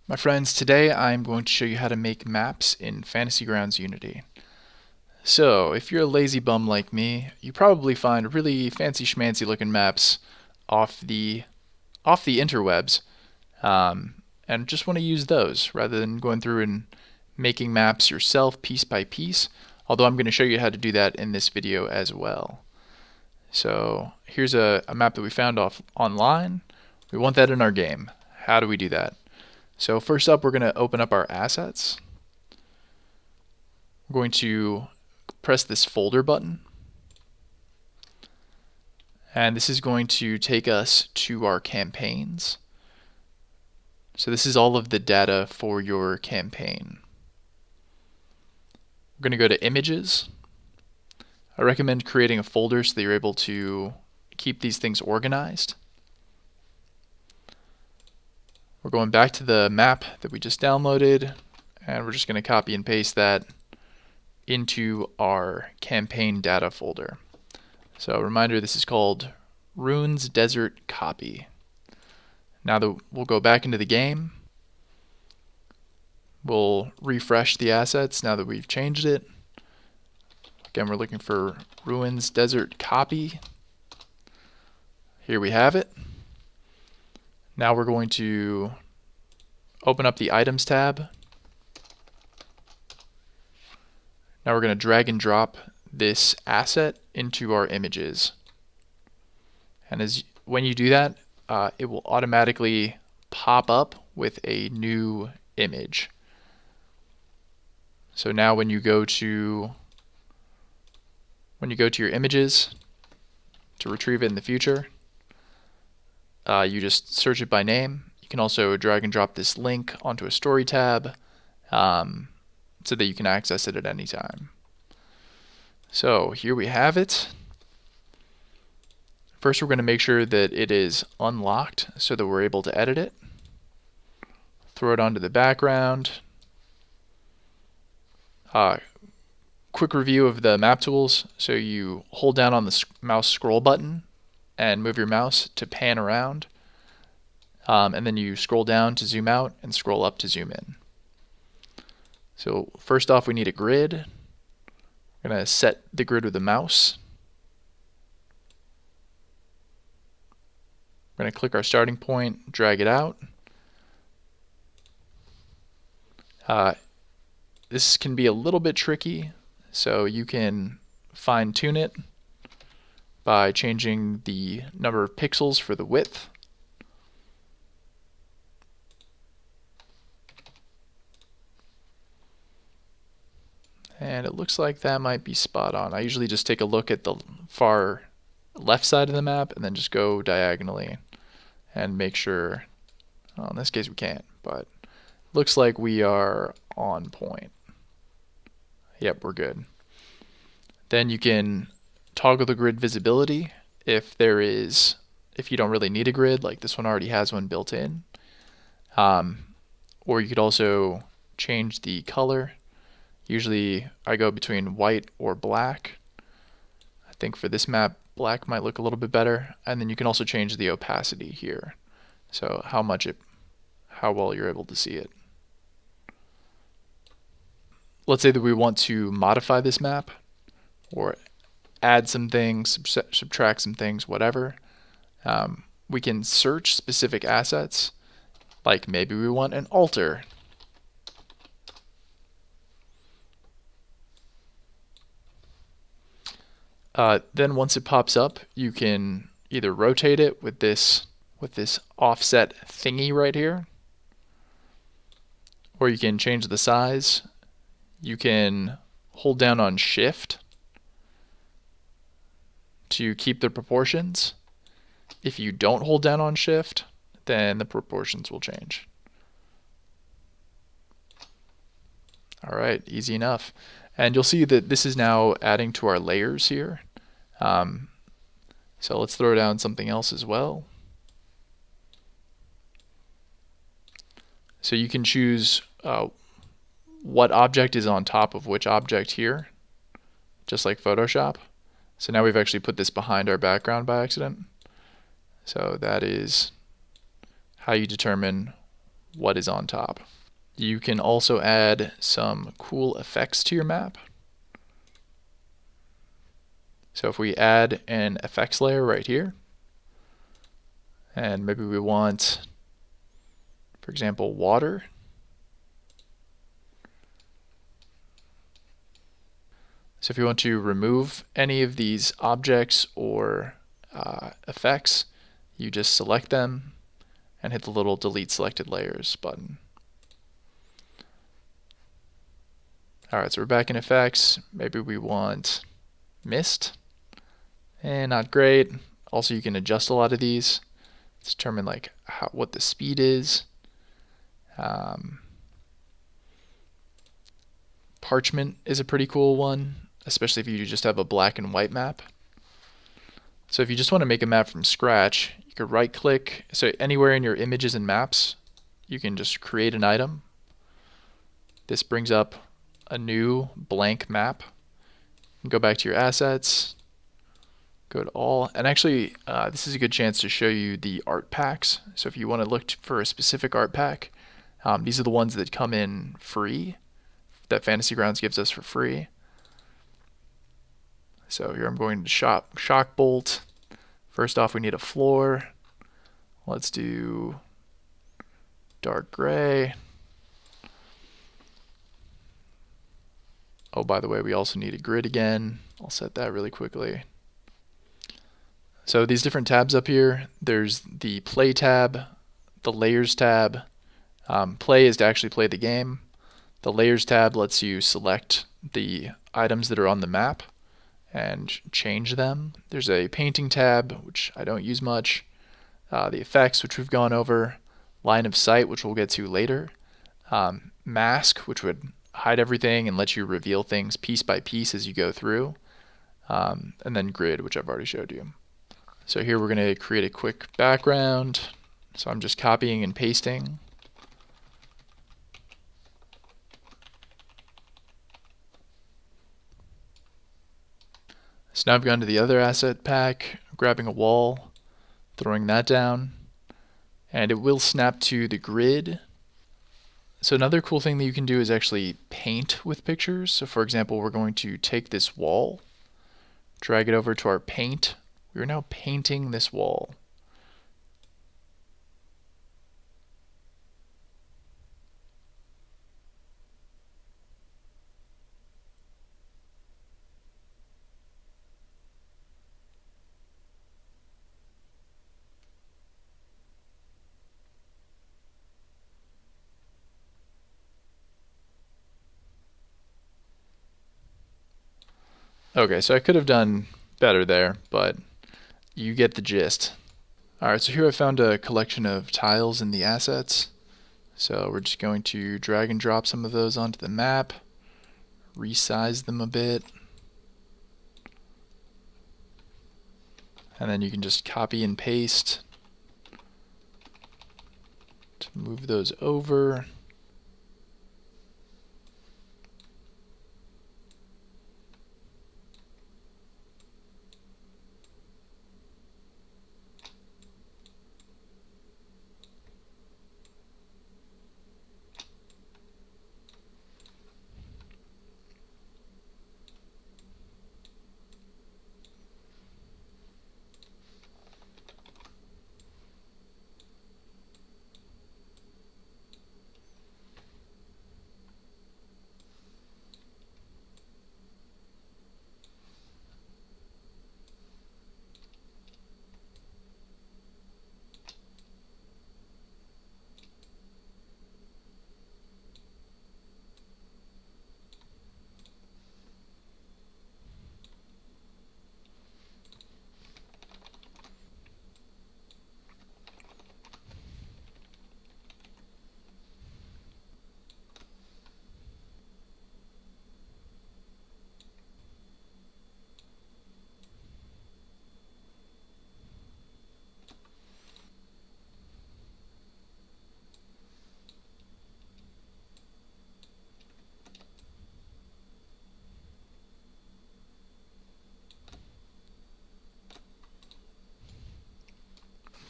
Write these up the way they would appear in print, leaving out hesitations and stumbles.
My friends, today I'm going to show you how to make maps in Fantasy Grounds Unity. So, if you're a lazy bum like me, you probably find really fancy schmancy looking maps off the interwebs, and just want to use those rather than going through and making maps yourself piece by piece, although I'm going to show you how to do that in this video as well. So here's a map that we found online. We want that in our game. How do we do that? So first up, we're going to open up our assets. We're going to press this folder button, and this is going to take us to our campaigns. So this is all of the data for your campaign. We're going to go to images. I recommend creating a folder so that you're able to keep these things organized. We're going back to the map that we just downloaded, and we're just going to copy and paste that into our campaign data folder. So reminder, this is called Runes Desert Copy. Now that we'll go back into the game, we'll refresh the assets now that we've changed it. Again, we're looking for Ruins Desert Copy. Here we have it. Now we're going to open up the Items tab. Now we're going to drag and drop this asset into our images. And when you do that, it will automatically pop up with a new image. So now when you go to your images to retrieve it in the future, you just search it by name. You can also drag and drop this link onto a story tab so that you can access it at any time. So here we have it. First, we're going to make sure that it is unlocked so that we're able to edit it. Throw it onto the background. Quick review of the map tools. So you hold down on the mouse scroll button and move your mouse to pan around. And then you scroll down to zoom out and scroll up to zoom in. So first off, we need a grid. We're going to set the grid with the mouse. We're going to click our starting point, drag it out. This can be a little bit tricky, so you can fine-tune it by changing the number of pixels for the width. And it looks like that might be spot on. I usually just take a look at the far left side of the map and then just go diagonally and make sure, well, in this case we can't, but looks like we are on point. Yep, we're good. Then you can toggle the grid visibility if you don't really need a grid, like this one already has one built in. Or you could also change the color. Usually I go between white or black. I think for this map, black might look a little bit better. And then you can also change the opacity here. So how well you're able to see it. Let's say that we want to modify this map or add some things, subtract some things, whatever. We can search specific assets, like maybe we want an altar. Then once it pops up, you can either rotate it with this offset thingy right here, or you can change the size. You can hold down on Shift to keep the proportions. If you don't hold down on Shift, then the proportions will change. All right, easy enough. And you'll see that this is now adding to our layers here. So let's throw down something else as well. So you can choose what object is on top of which object here, just like Photoshop. So now we've actually put this behind our background by accident. So that is how you determine what is on top. You can also add some cool effects to your map. So if we add an effects layer right here, and maybe we want, for example, water. So if you want to remove any of these objects or effects, you just select them and hit the little delete selected layers button. Alright, so we're back in effects. Maybe we want mist. And not great. Also, you can adjust a lot of these to determine like what the speed is. Parchment is a pretty cool one, especially if you just have a black and white map. So if you just want to make a map from scratch, you could right click. So anywhere in your images and maps, you can just create an item. This brings up a new blank map. Go back to your assets, go to all, and actually this is a good chance to show you the art packs. So if you want to look for a specific art pack, these are the ones that come in free, that Fantasy Grounds gives us for free. So here I'm going to shock bolt. First off, we need a floor. Let's do dark gray. Oh, by the way, we also need a grid again. I'll set that really quickly. So these different tabs up here, there's the play tab, the layers tab. Play is to actually play the game. The layers tab lets you select the items that are on the map and change them. There's a painting tab, which I don't use much. The effects, which we've gone over. Line of sight, which we'll get to later. Mask, which would hide everything and let you reveal things piece by piece as you go through. And then grid, which I've already showed you. So here we're going to create a quick background. So I'm just copying and pasting. So now I've gone to the other asset pack, grabbing a wall, throwing that down, and it will snap to the grid. So another cool thing that you can do is actually paint with pictures. So for example, we're going to take this wall, drag it over to our paint. We're now painting this wall. Okay, so I could have done better there, but you get the gist. Alright, so here I found a collection of tiles in the assets. So we're just going to drag and drop some of those onto the map, resize them a bit, and then you can just copy and paste to move those over.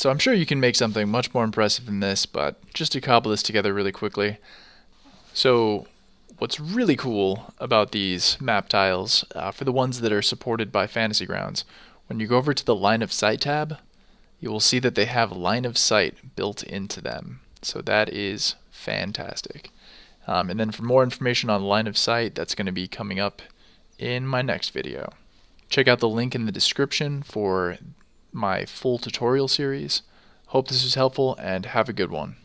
So I'm sure you can make something much more impressive than this, but just to cobble this together really quickly. So what's really cool about these map tiles, for the ones that are supported by Fantasy Grounds, when you go over to the line of sight tab, you will see that they have line of sight built into them. So that is fantastic. And then for more information on line of sight, that's going to be coming up in my next video. Check out the link in the description for my full tutorial series. Hope this was helpful, and have a good one.